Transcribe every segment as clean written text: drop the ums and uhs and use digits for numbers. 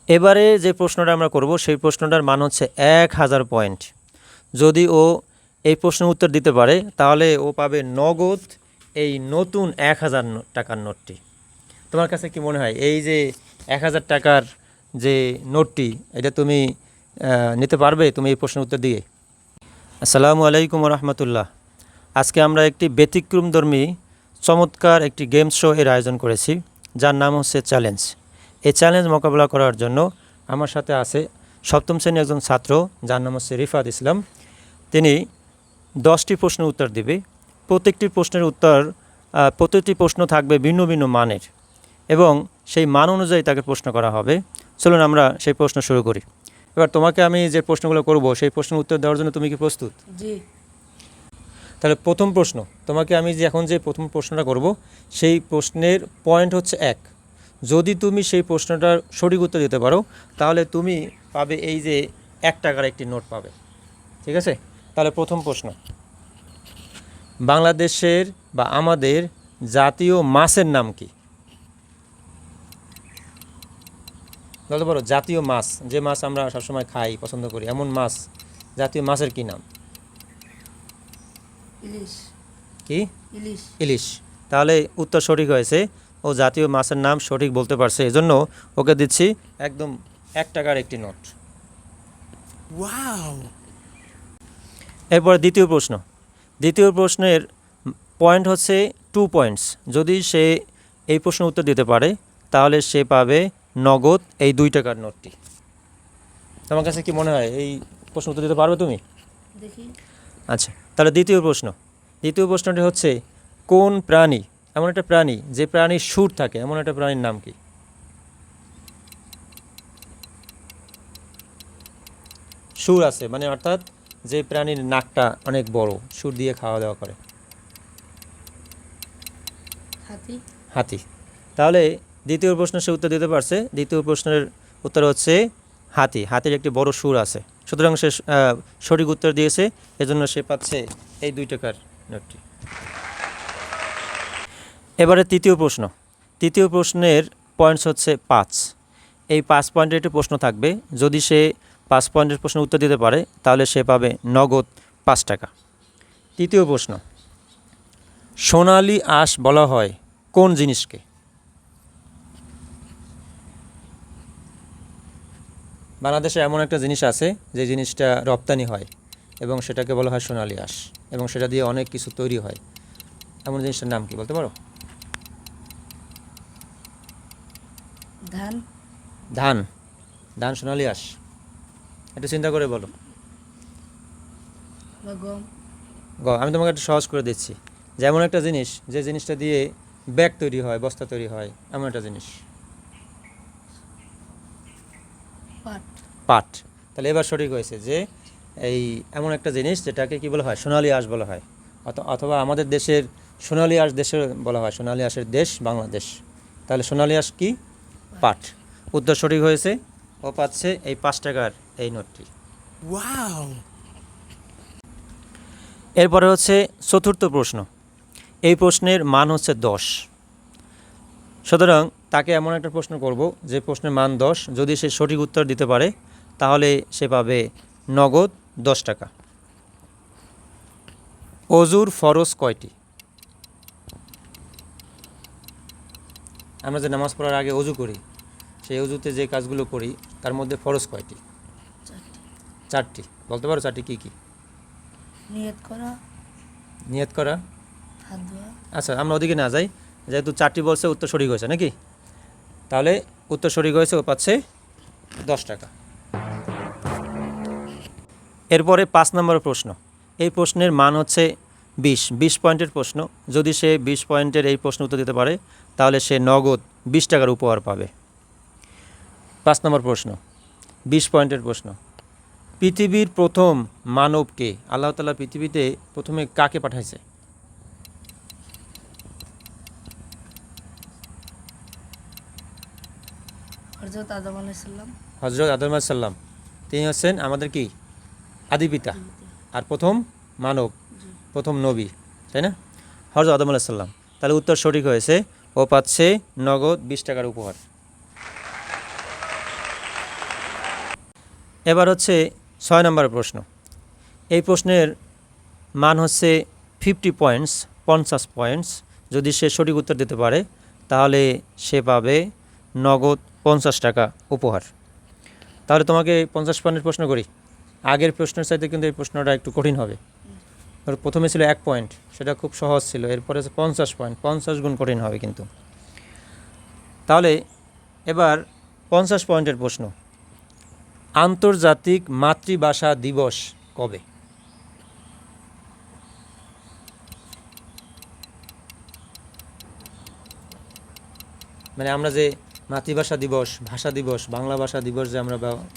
এবারে যে প্রশ্নটা আমরা করব সেই প্রশ্নটার মান হচ্ছে 1000 পয়েন্ট। যদি ও এই প্রশ্নের উত্তর দিতে পারে তাহলে ও পাবে নগদ এই নতুন 1000 টাকার নোটটি। তোমার কাছে কি মনে হয় এই যে 1000 টাকার যে নোটটি এটা তুমি নিতে পারবে তুমি এই প্রশ্নের উত্তর দিয়ে? আসসালামু আলাইকুম রহমতুল্লাহ। আজকে আমরা একটি ব্যতিক্রমধর্মী চমৎকার একটি গেম শো এর আয়োজন করেছি, যার নাম হচ্ছে চ্যালেঞ্জ। এই চ্যালেঞ্জ মোকাবেলা করার জন্য আমার সাথে আছে সপ্তম শ্রেণীর একজন ছাত্র, যার নাম হচ্ছে রিফাত ইসলাম। তিনি 10টি প্রশ্নের উত্তর দেবে। প্রত্যেকটি প্রশ্ন থাকবে ভিন্ন ভিন্ন মানের এবং সেই মান অনুযায়ী তাকে প্রশ্ন করা হবে। চলুন আমরা সেই প্রশ্ন শুরু করি। এবার তোমাকে আমি যে প্রশ্নগুলো করব সেই প্রশ্নের উত্তর দেওয়ার জন্য তুমি কি প্রস্তুত? জি। তাহলে প্রথম প্রশ্ন, তোমাকে আমি এখন যে প্রথম প্রশ্নটা করব সেই প্রশ্নের পয়েন্ট হচ্ছে 1। যদি তুমি সেই প্রশ্নটার সঠিক উত্তর দিতে পারো তাহলে তুমি পাবে এই যে 1 টাকার একটি নোট পাবে। ঠিক আছে? তাহলে প্রথম প্রশ্ন, বাংলাদেশের বা আমাদের জাতীয় মাছের নাম কি? বলতে পারো জাতীয় মাছ, যে মাছ আমরা সবসময় খাই পছন্দ করি, এমন মাছ, জাতীয় মাছের কি নাম? ইলিশ। কি? ইলিশ। ইলিশ। তাহলে উত্তর সঠিক হয়েছে। ও জাতীয় মাছের নাম সঠিক বলতে পারছে, এজন্য ওকে দিচ্ছি একদম 1 টাকার একটি নোট। ওয়াও। এরপর দ্বিতীয় প্রশ্ন। দ্বিতীয় প্রশ্নের পয়েন্ট হচ্ছে 2 পয়েন্টস। যদি সে এই প্রশ্নের উত্তর দিতে পারে তাহলে সে পাবে নগদ এই 2 টাকার নোটটি। তোমার কাছে কি মনে হয় এই প্রশ্ন উত্তর দিতে পারবে তুমি? দেখি। আচ্ছা, তাহলে দ্বিতীয় প্রশ্ন। দ্বিতীয় প্রশ্নটি হচ্ছে, কোন প্রাণী, এমন একটা প্রাণী যে প্রাণীর সুর থাকে, এমন একটা প্রাণীর নাম কি? সুর আছে মানে অর্থাৎ যে প্রাণীর নাকটা অনেক বড়, সুর দিয়ে খাওয়া দাওয়া করে। হাতি। হাতি। তাহলে দ্বিতীয় প্রশ্নের সে উত্তর দিতে পারছে। দ্বিতীয় প্রশ্নের উত্তর হচ্ছে হাতি। হাতির একটি বড় সুর আছে, সুতরাং সে সঠিক উত্তর দিয়েছে, এজন্য সে পাচ্ছে এই 2 টাকার নোটটি। এবারে তৃতীয় প্রশ্ন। তৃতীয় প্রশ্নের পয়েন্টস হচ্ছে 5। এই 5 পয়েন্টের একটি প্রশ্ন থাকবে। যদি সে 5 পয়েন্টের প্রশ্নের উত্তর দিতে পারে তাহলে সে পাবে নগদ 5 টাকা। তৃতীয় প্রশ্ন, সোনালী আঁশ বলা হয় কোন জিনিসকে? বাংলাদেশে এমন একটা জিনিস আছে যে জিনিসটা রপ্তানি হয় এবং সেটাকে বলা হয় সোনালী আঁশ, এবং সেটা দিয়ে অনেক কিছু তৈরি হয়। এমন জিনিসটার নাম কি বলতে পারো? ধান। ধান। ধান সোনালী আঁশ? একটু চিন্তা করে বলো। বা গম। আমি তোমাকে একটু সহজ করে দিচ্ছি। যেমন একটা জিনিস, যে জিনিসটা দিয়ে ব্যাগ তৈরি হয়, বস্তা তৈরি হয়, এমন একটা জিনিস। পাট। পাট। তাহলে এবার সঠিক হয়েছে যে এই এমন একটা জিনিস যেটাকে কি বলা হয়, সোনালী আঁশ বলা হয়, অথবা আমাদের দেশের সোনালী আঁশ দেশে বলা হয়, সোনালী আঁশের দেশ বাংলাদেশ। তাহলে সোনালী আঁশ কি? পাট। উত্তর সঠিক হয়েছে, ও পাচ্ছে এই 5 টাকার এই নোটটি। ওয়াও। এরপরে হচ্ছে চতুর্থ প্রশ্ন। এই প্রশ্নের মান হচ্ছে 10। সুতরাং তাকে এমন একটা প্রশ্ন করব যে প্রশ্নের মান 10। যদি সে সঠিক উত্তর দিতে পারে তাহলে সে পাবে নগদ 10 টাকা। অজুর ফরজ কয়টি? আমরা যে নামাজ পড়ার আগে অজু করি, সেই অজুতে যে কাজগুলো করি তার মধ্যে ফরজ কয়টি? 4টি। বলতে পারো 4টি কী কী? নিয়ত করা। নিয়ত করা। হাত ধোয়া। আচ্ছা, আমরা ওদিকে না যাই, যেহেতু 4টি বলছে উত্তর সঠিক হয়েছে নাকি? তাহলে উত্তর সঠিক হয়েছে, ও পাচ্ছে 10 টাকা। এরপরে 5 নম্বর প্রশ্ন। এই প্রশ্নের মান হচ্ছে 20 পয়েন্টের প্রশ্ন। যদি সে 20 পয়েন্টের এই প্রশ্ন উত্তর দিতে পারে তাহলে সে নগদ 20 টাকার উপহার পাবে। 5 নম্বর প্রশ্ন, 20 পয়েন্টের প্রশ্ন। পৃথিবীর প্রথম মানবকে, আল্লাহ তাআলা পৃথিবীতে প্রথমে কাকে পাঠাইছে? হযরত আদম আলাইহিস সালাম। হযরত আদম আলাইহিস সালাম। তিনি হচ্ছেন আমাদের কি আদি পিতা আর প্রথম মানব, প্রথম নবী, তাই না? হযরত আদম আলাইহিস সালাম। তাহলে উত্তর সঠিক হয়েছে, ও পাচ্ছে নগদ 20 টাকার উপহার। এবার হচ্ছে 6 নম্বর প্রশ্ন। এই প্রশ্নের মান হচ্ছে 50 পয়েন্টস, 50 পয়েন্টস। যদি সে সঠিক উত্তর দিতে পারে তাহলে সে পাবে নগদ 50 টাকা উপহার। তাহলে তোমাকে 50 পয়েন্টের প্রশ্ন করি। আগের প্রশ্নের চাইতে কিন্তু এই প্রশ্নটা একটু কঠিন হবে। প্রথমে ছিল 1 পয়েন্ট, সেটা খুব সহজ ছিল। এরপরে 50 পয়েন্ট, 50 গুণ কঠিন হবে কিন্তু। তাহলে এবার 50 পয়েন্টের প্রশ্ন। আন্তর্জাতিক মাতৃভাষা দিবস কবে? মানে আমরা যে মাতৃভাষা দিবস, ভাষা দিবস, বাংলা ভাষা দিবস যে আমরা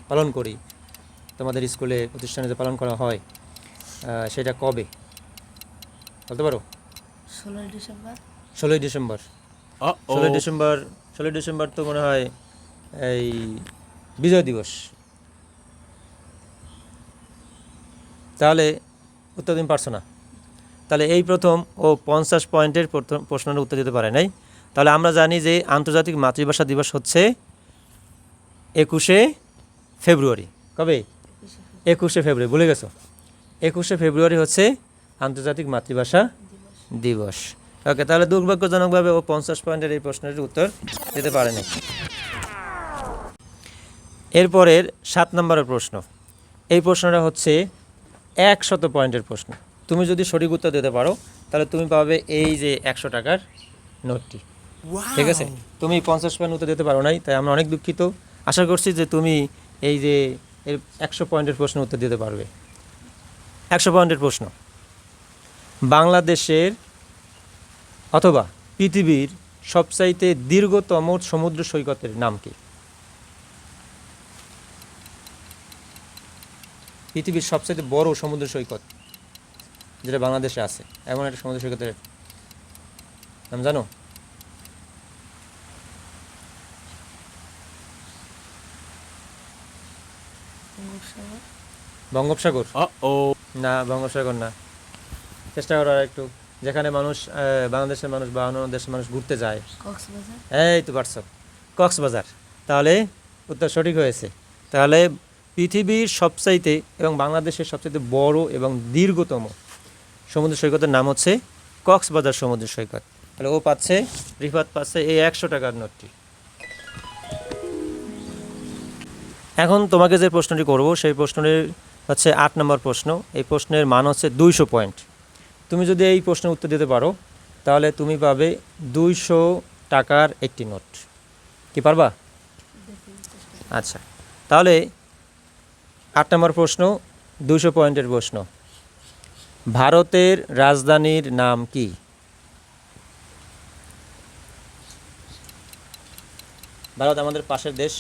পালন করি, তোমাদের স্কুলে প্রতিষ্ঠানে যে পালন করা হয়, সেটা কবে বলতে পারো? 16 ডিসেম্বর। 16ই ডিসেম্বর। 16ই ডিসেম্বর তো মনে হয় এই বিজয় দিবস। তাহলে উত্তর তুমি পারছো না। তাহলে এই প্রথম ও 50 পয়েন্টের প্রশ্নের উত্তর দিতে পারে নাই। তাহলে আমরা জানি যে আন্তর্জাতিক মাতৃভাষা দিবস হচ্ছে 21শে ফেব্রুয়ারি। কবে? 21শে ফেব্রুয়ারি। ভুলে গেছো? 21শে ফেব্রুয়ারি হচ্ছে আন্তর্জাতিক মাতৃভাষা দিবস। ওকে, তাহলে দুর্ভাগ্যজনকভাবে ও 50 পয়েন্টের এই প্রশ্নের উত্তর দিতে পারেনি। এরপরের 7 নম্বরের প্রশ্ন। এই প্রশ্নটা হচ্ছে 100 পয়েন্টের প্রশ্ন। তুমি যদি সঠিক উত্তর দিতে পারো তাহলে তুমি পাবে এই যে 100 টাকার নোটটি। ঠিক আছে, তুমি 50 পয়েন্ট উত্তর দিতে পারো নাই, তাই আমরা অনেক দুঃখিত। আশা করছি যে তুমি এই যে এর 100 পয়েন্টের প্রশ্ন উত্তর দিতে পারবে। 100 পয়েন্টের প্রশ্ন। বাংলাদেশের অথবা পৃথিবীর সবচাইতে দীর্ঘতম সমুদ্র সৈকতের নাম কি? পৃথিবীর সবচাইতে বড় সমুদ্র সৈকত যেটা বাংলাদেশে আছে, এমন একটা সমুদ্র সৈকতের নাম জানো? বঙ্গোপসাগর? না, বঙ্গোপসাগর না। চেষ্টা করো আর একটু। যেখানে মানুষ, বাংলাদেশের মানুষ বা অন্য দেশের মানুষ ঘুরতে যায়। এই তো পারছো, কক্সবাজার। তাহলে উত্তর সঠিক হয়েছে। তাহলে পৃথিবীর সবচাইতে এবং বাংলাদেশের সবচাইতে বড় এবং দীর্ঘতম সমুদ্র সৈকতের নাম হচ্ছে কক্সবাজার সমুদ্র সৈকত। তাহলে ও পাচ্ছে, রিফাত পাচ্ছে এই 100 টাকার নোটটি। এখন তোমাকে যে প্রশ্নটি করব সেই প্রশ্নটির হচ্ছে 8 নম্বর প্রশ্ন। এই প্রশ্নের মান হচ্ছে 200 পয়েন্ট। তুমি যদি এই প্রশ্নের উত্তর দিতে পারো তাহলে তুমি পাবে 200 টাকার একটি নোট। কি পারবা? আচ্ছা, তাহলে 8 নম্বর প্রশ্ন, 200 পয়েন্টের প্রশ্ন। ভারতের রাজধানীর নাম কি? ভারত আমাদের পাশের দেশ।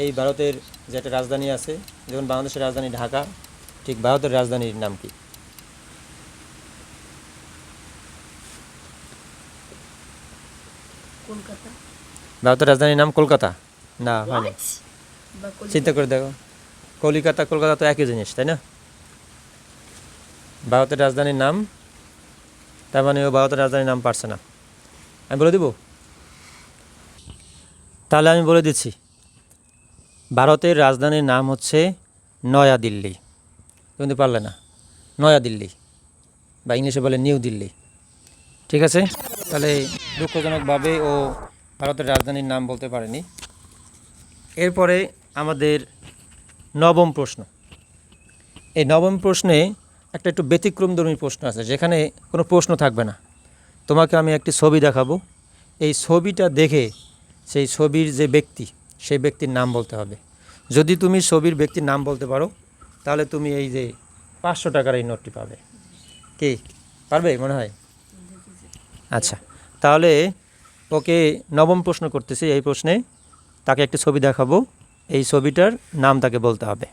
এই ভারতের যে একটা রাজধানী আছে, যেমন বাংলাদেশের রাজধানী ঢাকা, ঠিক ভারতের রাজধানীর নাম কি? কলকাতা। ভারতের রাজধানীর নাম কলকাতা? না, হয়নি। চিন্তা করে দেখো, কলিকাতা কলকাতা তো একই জিনিস, তাই না? ভারতের রাজধানীর নাম, তার মানে ও ভারতের রাজধানীর নাম পারছে না। আমি বলে দিব? তাহলে আমি বলে দিচ্ছি, ভারতের রাজধানীর নাম হচ্ছে নয়াদিল্লি। তুমি তো পারলে না। নয়াদিল্লি, বা ইংলিশে বলে নিউ দিল্লি। ঠিক আছে, তাহলে দুঃখজনকভাবে ও ভারতের রাজধানীর নাম বলতে পারেনি। এরপরে আমাদের 9ম প্রশ্ন। এই 9ম প্রশ্নে একটা একটু ব্যতিক্রমধর্মী প্রশ্ন আছে, যেখানে কোনো প্রশ্ন থাকবে না। তোমাকে আমি একটি ছবি দেখাবো, এই ছবিটা দেখে সেই ছবির যে ব্যক্তি, সেই ব্যক্তির নাম বলতে হবে। যদি তুমি ছবির ব্যক্তির নাম বলতে পারো তাহলে তুমি এই যে 500 টাকার এই নোটটি পাবে। কি পারবে মনে হয়? আচ্ছা, তাহলে ওকে 9ম প্রশ্ন করতেছি। এই প্রশ্নে তাকে একটি ছবি দেখাবো, এই ছবিটার নাম তাকে বলতে হবে।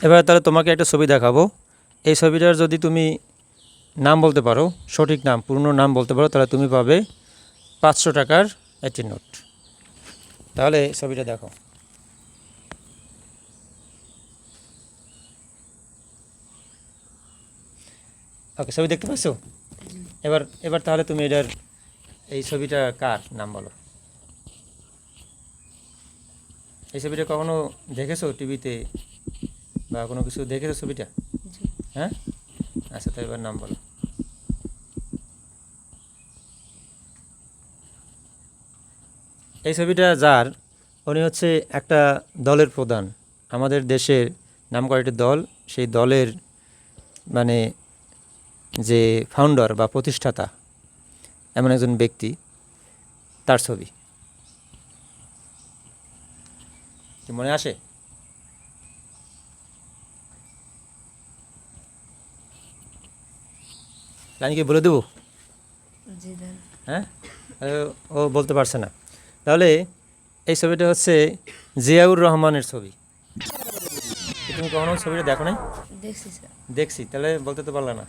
এবার তাহলে তোমাকে একটা ছবি দেখাবো, এই ছবিটার যদি তুমি নাম বলতে পারো, সঠিক নাম, পূর্ণ নাম বলতে পারো, তাহলে তুমি পাবে 500 টাকার একটি নোট। তাহলে ছবিটা দেখো। ওকে, ছবি দেখতে পাচ্ছো? এবার তাহলে তুমি এটার, এই ছবিটা কার নাম বলো? এই ছবিটা কখনো দেখেছো টিভিতে বা কোনো কিছু দেখেছো ছবিটা? জি। হ্যাঁ, আচ্ছা, তো এবার নাম বলো। এই ছবিটা যার, উনি হচ্ছে একটা দলের প্রধান, আমাদের দেশের নামকরা একটি দল, সেই দলের মানে যে ফাউন্ডার বা প্রতিষ্ঠাতা এমন একজন ব্যক্তি, তার ছবি কি মনে আসে? আমি কি বলে দেবো? জি দেন। হ্যাঁ, ও বলতে পারছে না। তাহলে এই ছবিটা হচ্ছে জিয়াউর রহমানের ছবি। তুমি কখনো ছবিটা দেখো নাই? দেখছি স্যার। দেখছি, তাহলে বলতে তো পারলা না,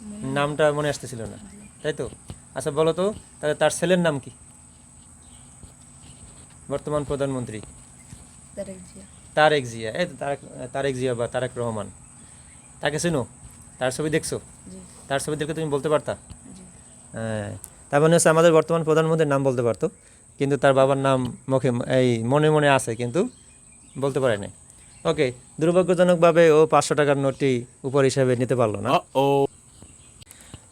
মনে- নামটা মনে আসতেছিল না, তাই তো? আচ্ছা বলো তো, তাহলে তার ছেলের নাম কি? বর্তমান প্রধানমন্ত্রী তারেক জিয়া। তারেক জিয়া। এই তো তারেক জিয়া বা তারেক রহমান, তাকে চিনো? তার ছবি দেখছো? জি। তার ছবি দেখে তুমি বলতে পারতা? জি। হ্যাঁ, তার মানে হচ্ছে আমাদের বর্তমান প্রধানমন্ত্রীর নাম বলতে পারতো, কিন্তু তার বাবার নাম মুখে এই মনে মনে আছে, কিন্তু বলতে পারে নাই। ওকে, দুর্ভাগ্যজনকভাবে ও 500 টাকার নোটটি উপর হিসাবে নিতে পারলো না।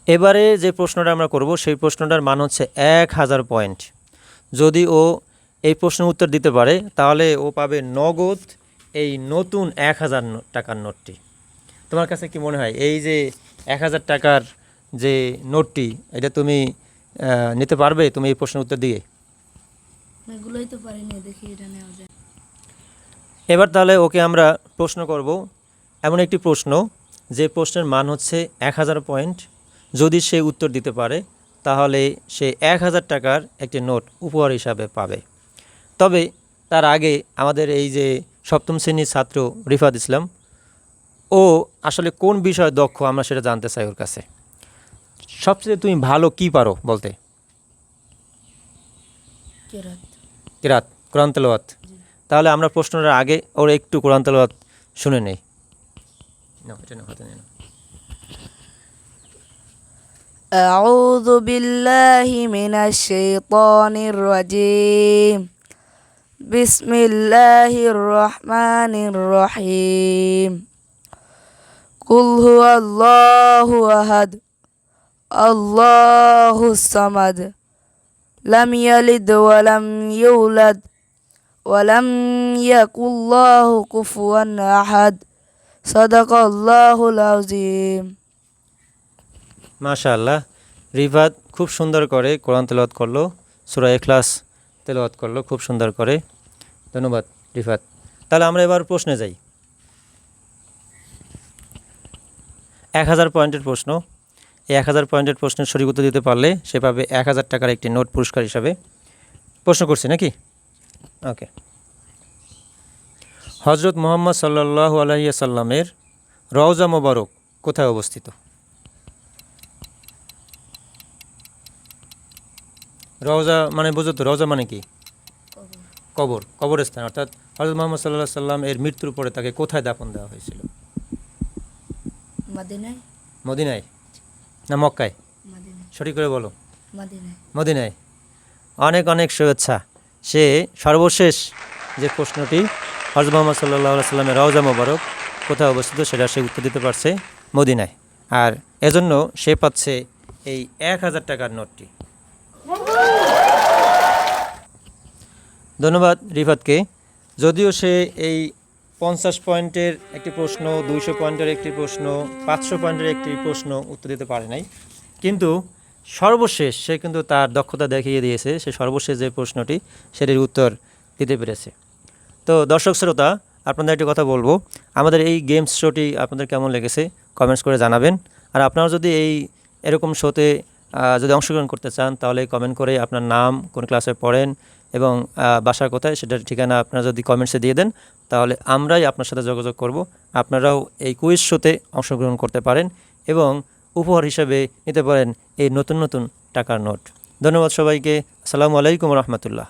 এবারে যে প্রশ্নটা আমরা করব সেই প্রশ্নটার মান হচ্ছে 1000 পয়েন্ট। যদি ও এই প্রশ্নের উত্তর দিতে পারে তাহলে ও পাবে নগদ এই নতুন 1000 টাকার নোটটি। তোমার কাছে কি মনে হয় এই যে 1000 টাকার যে নোটটি, এটা তুমি নিতে পারবে তুমি এই প্রশ্নের উত্তর দিয়ে? এগুলোই তো পারিনি, দেখি এটা নেওয়া যায়। এবার তাহলে ওকে আমরা প্রশ্ন করব, এমন একটি প্রশ্ন যে প্রশ্নের মান হচ্ছে 1000 পয়েন্ট। যদি সে উত্তর দিতে পারে তাহলে সে 1000 টাকার একটি নোট উপহার হিসাবে পাবে। তবে তার আগে আমাদের এই যে সপ্তম শ্রেণীর ছাত্র রিফাত ইসলাম, ও আসলে কোন বিষয়ে দক্ষ আমরা সেটা জানতে চাই ওর কাছে। সবচেয়ে তুমি ভালো কি পারো বলতে? কেরাত। কিরাত, কোরআন তেলাওয়াত। জি। তাহলে আমরা প্রশ্নটার আগে ওর একটু কোরআন তেলাওয়াত শুনে নেই। না, এটা না, হাতে নেই না। أعوذ بالله من الشيطان الرجيم بسم الله الرحمن الرحيم قل هو الله أحد الله الصمد لم يلد ولم يولد ولم يكن له كفوا أحد صدق الله العظيم মাশাআল্লাহ, রিফাত খুব সুন্দর করে কোরআন তেলাওয়াত করলো, সূরা ইখলাস তেলাওয়াত করলো খুব সুন্দর করে। ধন্যবাদ রিফাত। তাহলে আমরা এবার প্রশ্নে যাই। 1000 পয়েন্টের প্রশ্ন। এই 1000 পয়েন্টের প্রশ্নের সঠিক উত্তর দিতে পারলে সে পাবে 1000 টাকার একটি নোট পুরস্কার হিসাবে। প্রশ্ন করছি নাকি? ওকে। হজরত মুহাম্মদ সাল্লাল্লাহু আলাইহি সাল্লামের রওজা মোবারক কোথায় অবস্থিত? রওজা মানে বুঝো তো, রওজা মানে কি? কবর, কবরস্থান। অর্থাৎ হজরত মুহাম্মদ সাল্লাল্লাহু আলাইহি সাল্লাম এর মৃত্যুর পরে তাকে কোথায় দাফন দেওয়া হয়েছিল? মদিনায়। মদিনায় না মক্কায়? মদিনায়। সঠিক করে বলো। মদিনায়। মদিনায়। অনেক অনেক শুভেচ্ছা। সে সর্বশেষ যে প্রশ্নটি হজরত মুহাম্মদ সাল্লাল্লাহু আলাইহি সাল্লামের রওজা মোবারক কোথায় অবস্থিত সেটা সে উত্তর দিতে পারছে মদিনায়, আর এজন্য সে পাচ্ছে এই 1000 টাকার নোটটি। ধন্যবাদ রিফাতকে। যদিও সে এই 50 পয়েন্টের একটি প্রশ্ন, 200 পয়েন্টের একটি প্রশ্ন, 500 পয়েন্টের একটি প্রশ্ন উত্তর দিতে পারে নাই, কিন্তু সর্বশেষ সে কিন্তু তার দক্ষতা দেখিয়ে দিয়েছে। সে সর্বশেষ যে প্রশ্নটি সেটির উত্তর দিতে পেরেছে। তো দর্শক শ্রোতা, আপনাদের একটি কথা বলবো, আমাদের এই গেমস শোটি আপনাদের কেমন লেগেছে কমেন্টস করে জানাবেন। আর আপনারা যদি এরকম শোতে যদি অংশগ্রহণ করতে চান তাহলে কমেন্ট করে আপনার নাম, কোন ক্লাসে পড়েন এবং বাসা কোথায় সেটার ঠিকানা আপনারা যদি কমেন্টসে দিয়ে দেন তাহলে আমরাই আপনার সাথে যোগাযোগ করব। আপনারাও এই কুইজ শোতে অংশগ্রহণ করতে পারেন এবং উপহার হিসাবে নিতে পারেন এই নতুন নতুন টাকার নোট। ধন্যবাদ সবাইকে। আসসালামু আলাইকুম রহমতুল্লাহ।